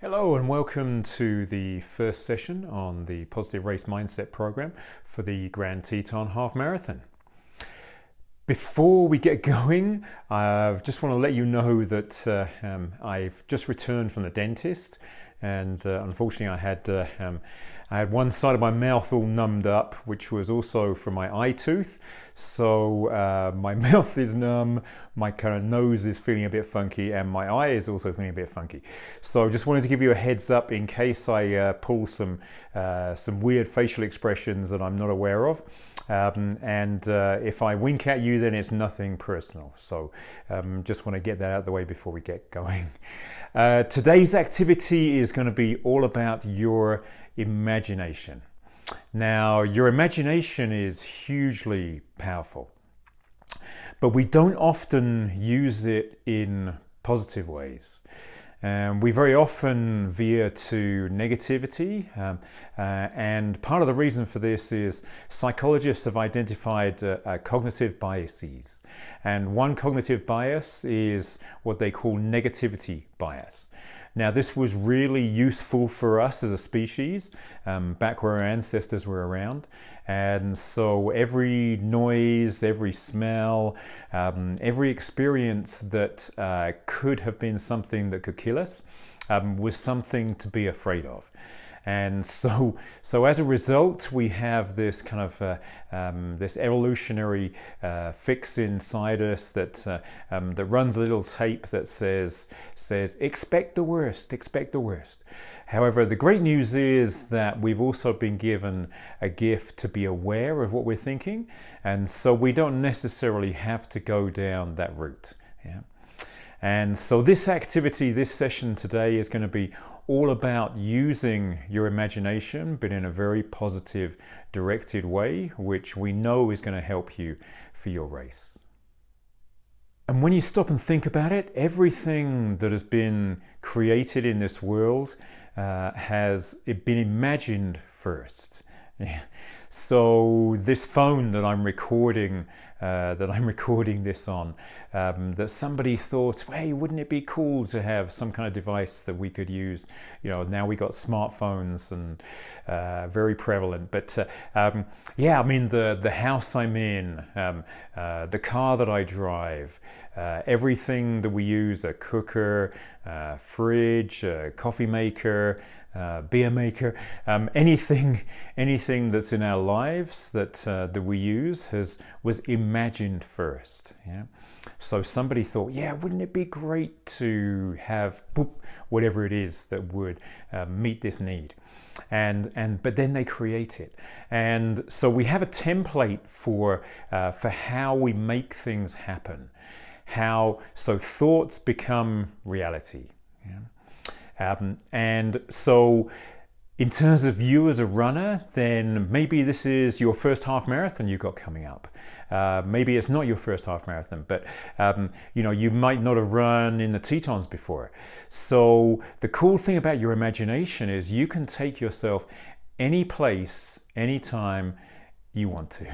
Hello and welcome to the first session on the Positive Race Mindset program for the Grand Teton Half Marathon. Before we get going, I just want to let you know that I've just returned from the dentist, and unfortunately I had one side of my mouth all numbed up, which was also from my eye tooth. So my mouth is numb, my kind of nose is feeling a bit funky, and my eye is also feeling a bit funky. So just wanted to give you a heads up in case I pull some weird facial expressions that I'm not aware of. If I wink at you, then it's nothing personal. So just want to get that out of the way before we get going. Today's activity is going to be all about your imagination. Now, your imagination is hugely powerful, but we don't often use it in positive ways. We very often veer to negativity, and part of the reason for this is psychologists have identified cognitive biases. And one cognitive bias is what they call negativity bias. Now, this was really useful for us as a species back where our ancestors were around. And so every noise, every smell, every experience that could have been something that could kill us was something to be afraid of. And so as a result, we have this kind of this evolutionary fix inside us that runs a little tape that says expect the worst, expect the worst. However, the great news is that we've also been given a gift to be aware of what we're thinking, and so we don't necessarily have to go down that route. Yeah? And so this activity, this session today is going to be all about using your imagination, but in a very positive, directed way, which we know is going to help you for your race. And when you stop and think about it, everything that has been created in this world has been imagined first. Yeah. So this phone that I'm recording this on, that somebody thought, hey, wouldn't it be cool to have some kind of device that we could use? You know, now we got smartphones and very prevalent. But yeah, I mean the house I'm in, the car that I drive, everything that we use, a cooker, fridge, coffee maker, beer maker, anything that's in our lives that we use was imagined first. Yeah. So somebody thought, yeah, wouldn't it be great to have whatever it is that would meet this need, but then they create it, and so we have a template for how we make things happen. So thoughts become reality. Yeah? And so in terms of you as a runner, then maybe this is your first half marathon you've got coming up. Maybe it's not your first half marathon, but you might not have run in the Tetons before. So the cool thing about your imagination is you can take yourself any place, anytime you want to.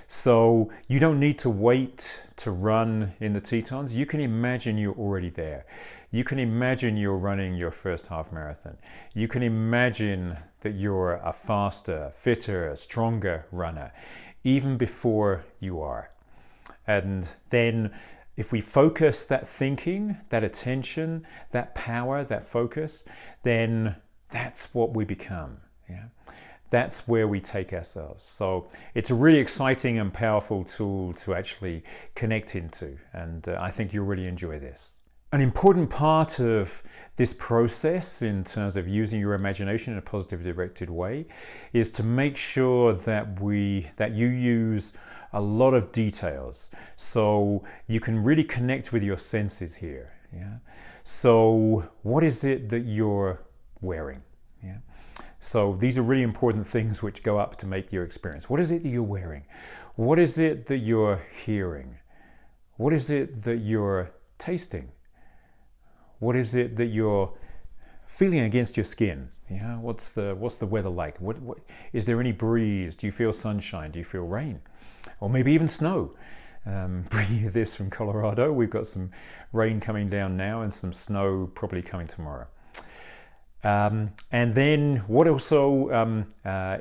So you don't need to wait to run in the Tetons. You can imagine you're already there. You can imagine you're running your first half marathon. You can imagine that you're a faster, fitter, stronger runner, even before you are. And then if we focus that thinking, that attention, that power, that focus, then that's what we become. Yeah? That's where we take ourselves. So it's a really exciting and powerful tool to actually connect into, and I think you'll really enjoy this. An important part of this process in terms of using your imagination in a positive directed way is to make sure that you use a lot of details so you can really connect with your senses here. Yeah? So what is it that you're wearing? Yeah? So these are really important things which go up to make your experience. What is it that you're wearing? What is it that you're hearing? What is it that you're tasting? What is it that you're feeling against your skin? Yeah, what's the weather like? What is there any breeze? Do you feel sunshine? Do you feel rain? Or maybe even snow? Bringing you this from Colorado, we've got some rain coming down now and some snow probably coming tomorrow. And then what also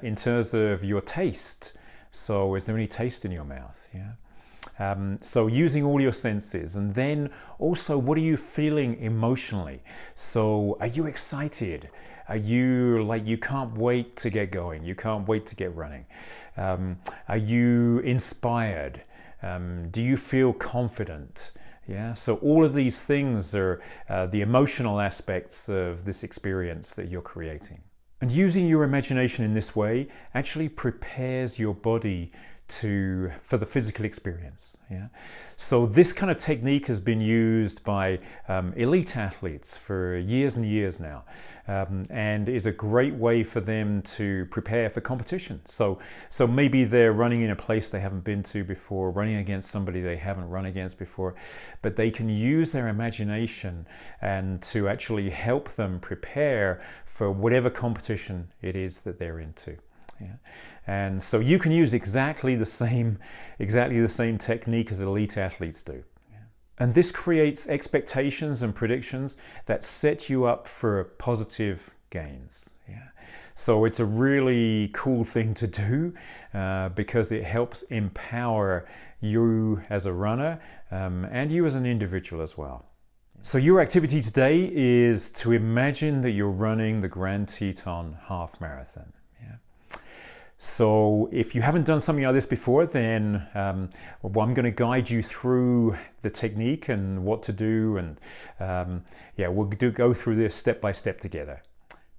in terms of your taste? So is there any taste in your mouth? Yeah. So using all your senses, and then also what are you feeling emotionally? So are you excited? Are you like you can't wait to get going? You can't wait to get running? Are you inspired? Do you feel confident? Yeah, so all of these things are the emotional aspects of this experience that you're creating. And using your imagination in this way actually prepares your body for the physical experience. Yeah, so this kind of technique has been used by elite athletes for years and years now, and is a great way for them to prepare for competition. So maybe they're running in a place they haven't been to before, running against somebody they haven't run against before, but they can use their imagination and to actually help them prepare for whatever competition it is that they're into. Yeah. And so you can use exactly the same technique as elite athletes do. Yeah. And this creates expectations and predictions that set you up for positive gains. Yeah. So it's a really cool thing to do because it helps empower you as a runner and you as an individual as well. So your activity today is to imagine that you're running the Grand Teton Half Marathon. So if you haven't done something like this before, then I'm going to guide you through the technique and what to do, and we'll go through this step by step together.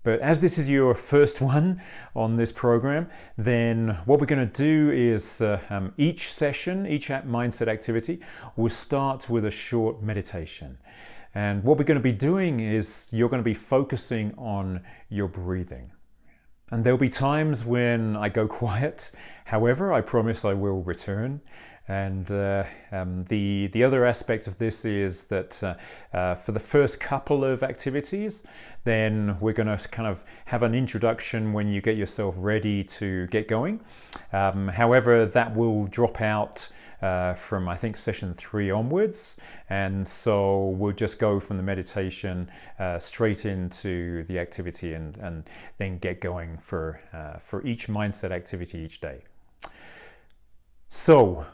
But as this is your first one on this program, then what we're going to do is each session, each mindset activity, will start with a short meditation. And what we're going to be doing is you're going to be focusing on your breathing. And there'll be times when I go quiet. However, I promise I will return. And the other aspect of this is that for the first couple of activities, then we're going to kind of have an introduction when you get yourself ready to get going. However, that will drop out from I think session 3 onwards, and so we'll just go from the meditation straight into the activity and then get going for each mindset activity each day. So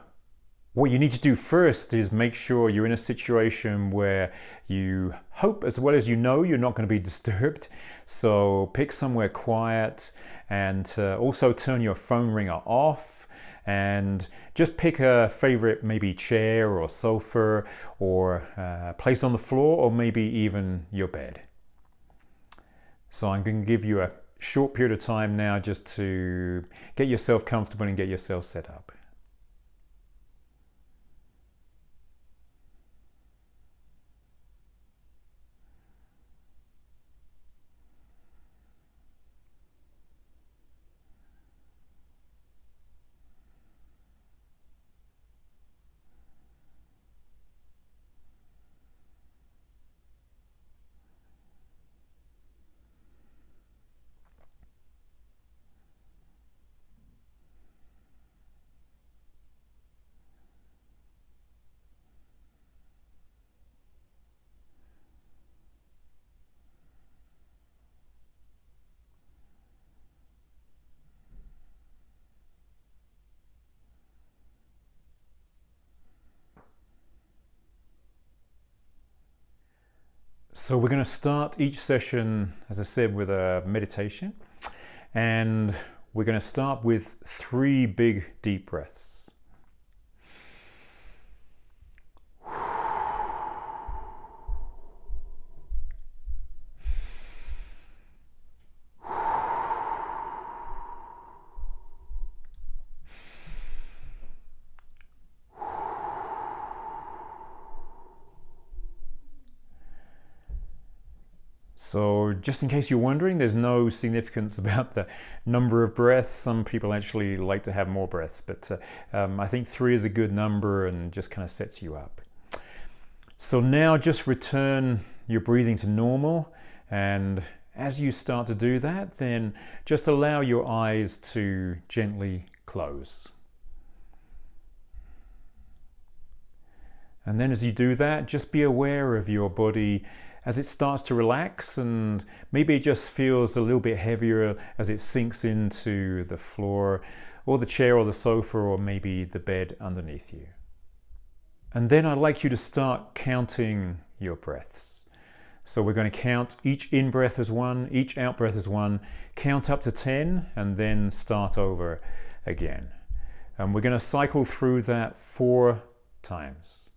what you need to do first is make sure you're in a situation where you hope as well as you know you're not going to be disturbed. So pick somewhere quiet, and also turn your phone ringer off. And just pick a favorite, maybe chair or sofa or place on the floor, or maybe even your bed. So I'm going to give you a short period of time now just to get yourself comfortable and get yourself set up. So we're going to start each session, as I said, with a meditation, and we're going to start with 3 big deep breaths. So just in case you're wondering, there's no significance about the number of breaths. Some people actually like to have more breaths, but I think 3 is a good number and just kind of sets you up. So now just return your breathing to normal, and as you start to do that, then just allow your eyes to gently close. And then as you do that, just be aware of your body as it starts to relax, and maybe it just feels a little bit heavier as it sinks into the floor or the chair or the sofa or maybe the bed underneath you. And then I'd like you to start counting your breaths. So we're going to count each in-breath as 1, each out-breath as 1, count up to 10, and then start over again. And we're going to cycle through that 4 times.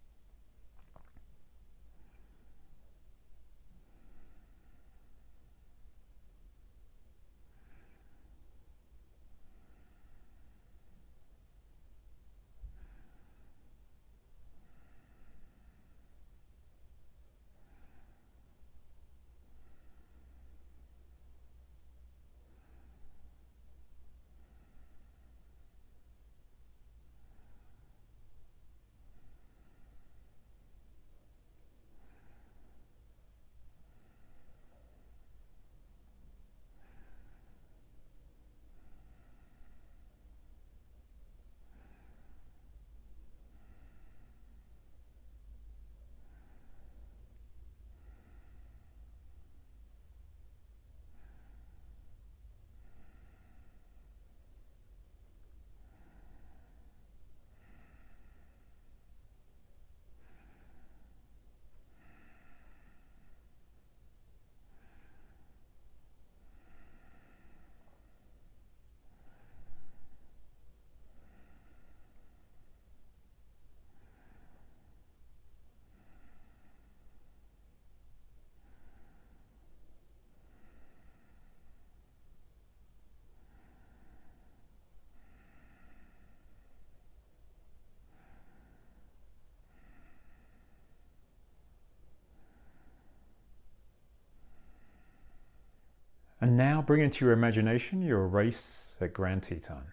And now bring into your imagination your race at Grand Teton.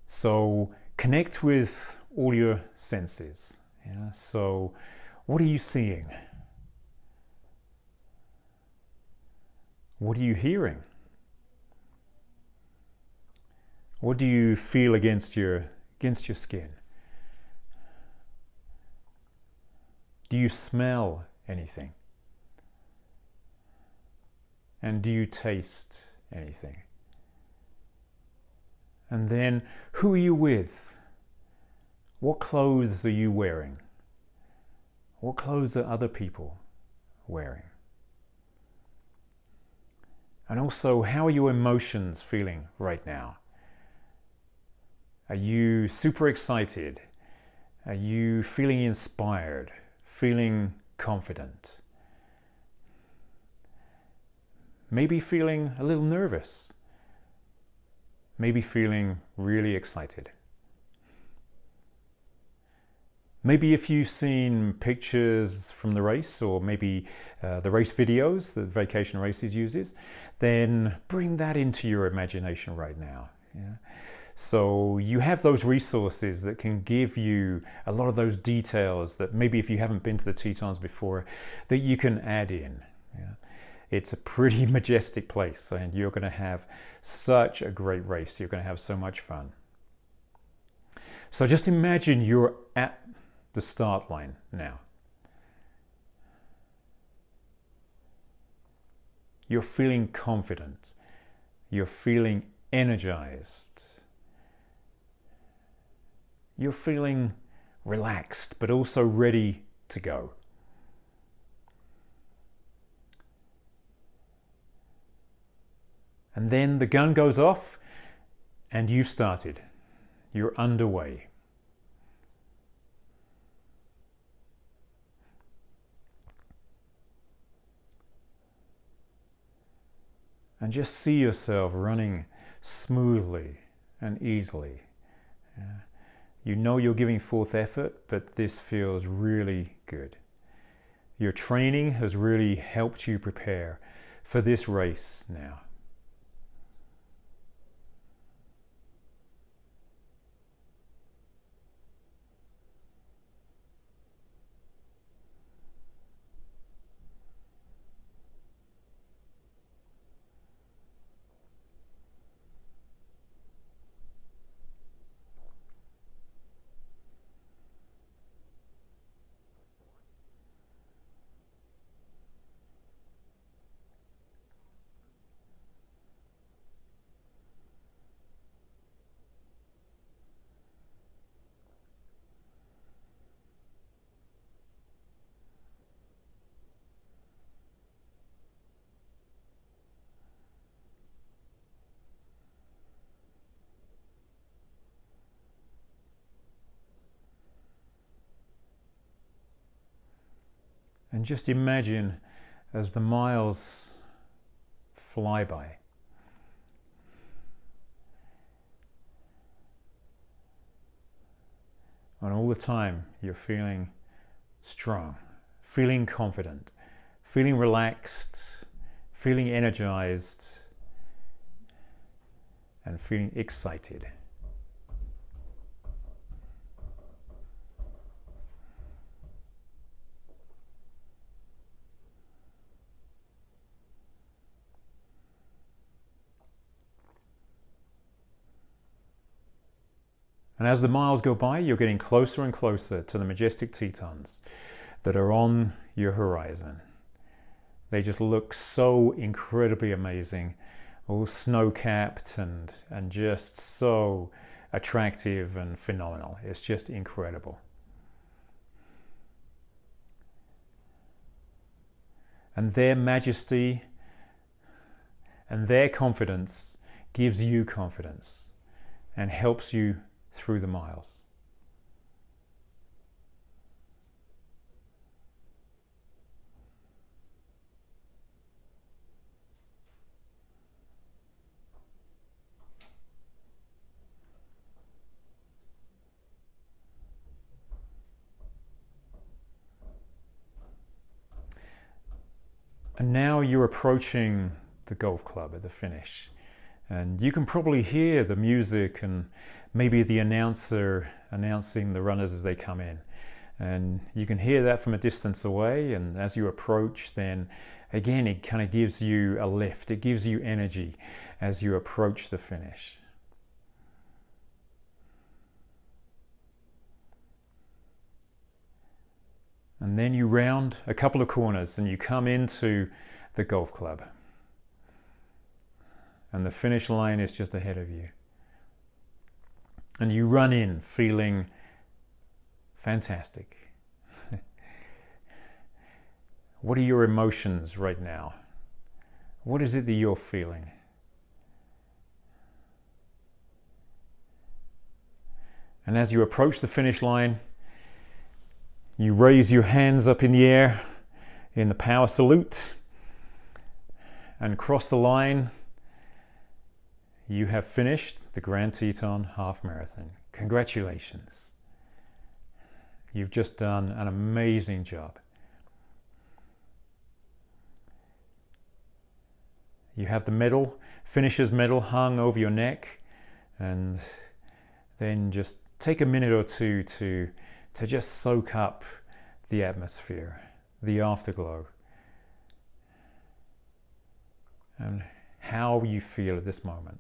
So connect with all your senses. Yeah? So what are you seeing? What are you hearing? What do you feel against your skin? Do you smell anything? And do you taste anything? And then, who are you with? What clothes are you wearing? What clothes are other people wearing? And also, how are your emotions feeling right now? Are you super excited? Are you feeling inspired? Feeling confident? Maybe feeling a little nervous. Maybe feeling really excited. Maybe if you've seen pictures from the race, or maybe the race videos that Vacation Races uses, then bring that into your imagination right now. Yeah? So you have those resources that can give you a lot of those details that maybe if you haven't been to the Tetons before, that you can add in. Yeah? It's a pretty majestic place, and you're going to have such a great race. You're going to have so much fun. So just imagine you're at the start line now. You're feeling confident. You're feeling energized. You're feeling relaxed, but also ready to go. And then the gun goes off and you've started. You're underway. And just see yourself running smoothly and easily. You know you're giving forth effort, but this feels really good. Your training has really helped you prepare for this race now. And just imagine as the miles fly by. And all the time you're feeling strong, feeling confident, feeling relaxed, feeling energized, and feeling excited. And as the miles go by, you're getting closer and closer to the majestic Tetons that are on your horizon. They just look so incredibly amazing, all snow-capped and just so attractive and phenomenal. It's just incredible. And their majesty and their confidence gives you confidence and helps you through the miles. And now you're approaching the golf club at the finish. And you can probably hear the music and maybe the announcer announcing the runners as they come in. And you can hear that from a distance away. And as you approach, then again, it kind of gives you a lift. It gives you energy as you approach the finish. And then you round a couple of corners and you come into the golf club. And the finish line is just ahead of you. And you run in feeling fantastic. What are your emotions right now? What is it that you're feeling? And as you approach the finish line, you raise your hands up in the air in the power salute and cross the line. You have finished the Grand Teton Half Marathon. Congratulations. You've just done an amazing job. You have the medal, finisher's medal, hung over your neck, and then just take a minute or two to just soak up the atmosphere, the afterglow, and how you feel at this moment.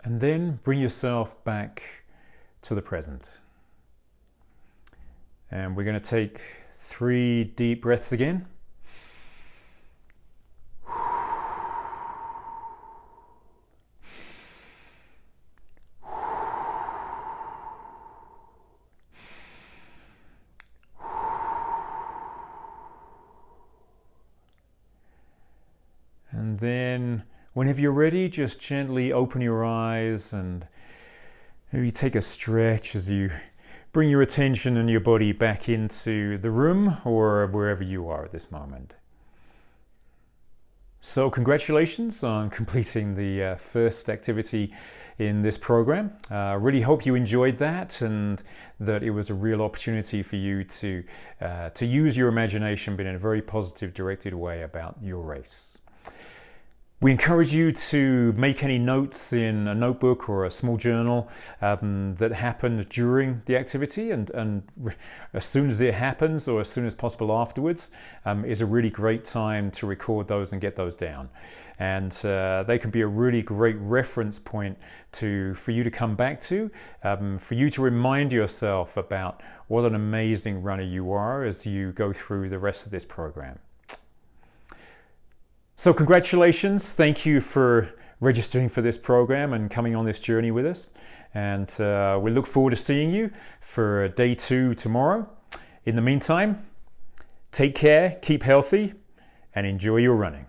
And then bring yourself back to the present. And we're going to take 3 deep breaths again. And then whenever you're ready, just gently open your eyes and maybe take a stretch as you bring your attention and your body back into the room or wherever you are at this moment. So congratulations on completing the first activity in this program. Really hope you enjoyed that and that it was a real opportunity for you to use your imagination but in a very positive, directed way about your race. We encourage you to make any notes in a notebook or a small journal that happened during the activity, and as soon as it happens or as soon as possible afterwards is a really great time to record those and get those down. And they can be a really great reference point for you to come back to, for you to remind yourself about what an amazing runner you are as you go through the rest of this program. So congratulations, thank you for registering for this program and coming on this journey with us. And we look forward to seeing you for day 2 tomorrow. In the meantime, take care, keep healthy, and enjoy your running.